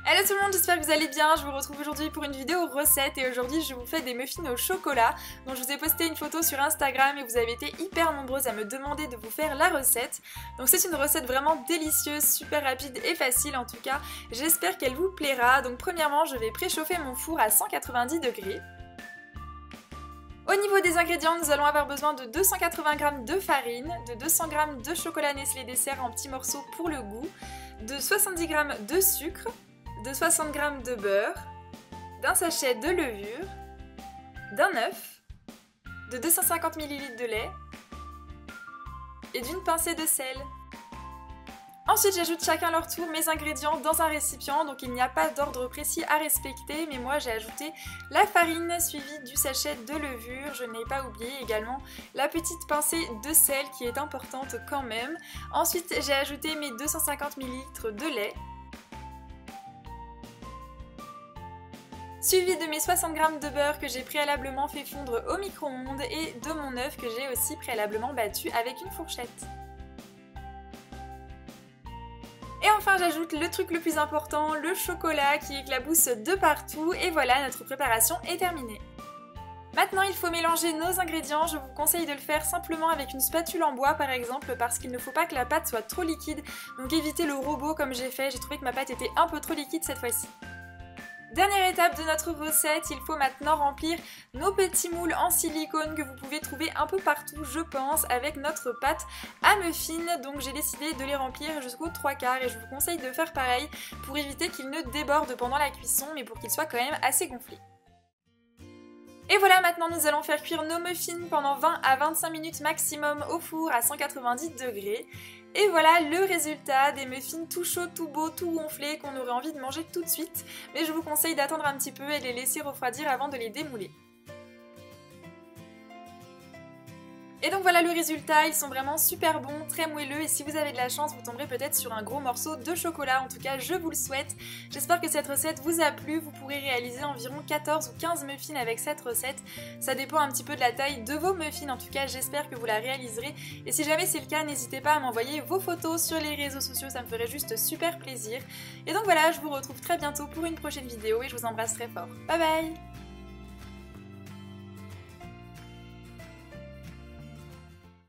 Hello tout le monde, j'espère que vous allez bien. Je vous retrouve aujourd'hui pour une vidéo recette et aujourd'hui je vous fais des muffins au chocolat. Donc je vous ai posté une photo sur Instagram et vous avez été hyper nombreuses à me demander de vous faire la recette. Donc c'est une recette vraiment délicieuse, super rapide et facile en tout cas. J'espère qu'elle vous plaira. Donc premièrement je vais préchauffer mon four à 190 degrés. Au niveau des ingrédients, nous allons avoir besoin de 280 g de farine, de 200 g de chocolat Nestlé dessert en petits morceaux pour le goût, de 70 g de sucre, de 60 g de beurre, d'un sachet de levure, d'un œuf, de 250 ml de lait et d'une pincée de sel. Ensuite, j'ajoute chacun leur tour mes ingrédients dans un récipient, donc il n'y a pas d'ordre précis à respecter, mais moi j'ai ajouté la farine suivie du sachet de levure, je n'ai pas oublié également la petite pincée de sel qui est importante quand même. Ensuite, j'ai ajouté mes 250 ml de lait, suivi de mes 60 g de beurre que j'ai préalablement fait fondre au micro-ondes et de mon œuf que j'ai aussi préalablement battu avec une fourchette. Et enfin j'ajoute le truc le plus important, le chocolat qui éclabousse de partout et voilà, notre préparation est terminée. Maintenant il faut mélanger nos ingrédients, je vous conseille de le faire simplement avec une spatule en bois par exemple parce qu'il ne faut pas que la pâte soit trop liquide, donc évitez le robot comme j'ai fait, j'ai trouvé que ma pâte était un peu trop liquide cette fois-ci. Dernière étape de notre recette, il faut maintenant remplir nos petits moules en silicone que vous pouvez trouver un peu partout je pense avec notre pâte à muffins. Donc j'ai décidé de les remplir jusqu'aux 3/4 et je vous conseille de faire pareil pour éviter qu'ils ne débordent pendant la cuisson mais pour qu'ils soient quand même assez gonflés. Et voilà, maintenant nous allons faire cuire nos muffins pendant 20 à 25 minutes maximum au four à 190 degrés. Et voilà le résultat des muffins tout chauds, tout beaux, tout gonflés qu'on aurait envie de manger tout de suite. Mais je vous conseille d'attendre un petit peu et de les laisser refroidir avant de les démouler. Et donc voilà le résultat, ils sont vraiment super bons, très moelleux et si vous avez de la chance, vous tomberez peut-être sur un gros morceau de chocolat, en tout cas je vous le souhaite. J'espère que cette recette vous a plu, vous pourrez réaliser environ 14 ou 15 muffins avec cette recette. Ça dépend un petit peu de la taille de vos muffins, en tout cas j'espère que vous la réaliserez. Et si jamais c'est le cas, n'hésitez pas à m'envoyer vos photos sur les réseaux sociaux, ça me ferait juste super plaisir. Et donc voilà, je vous retrouve très bientôt pour une prochaine vidéo et je vous embrasse très fort. Bye bye!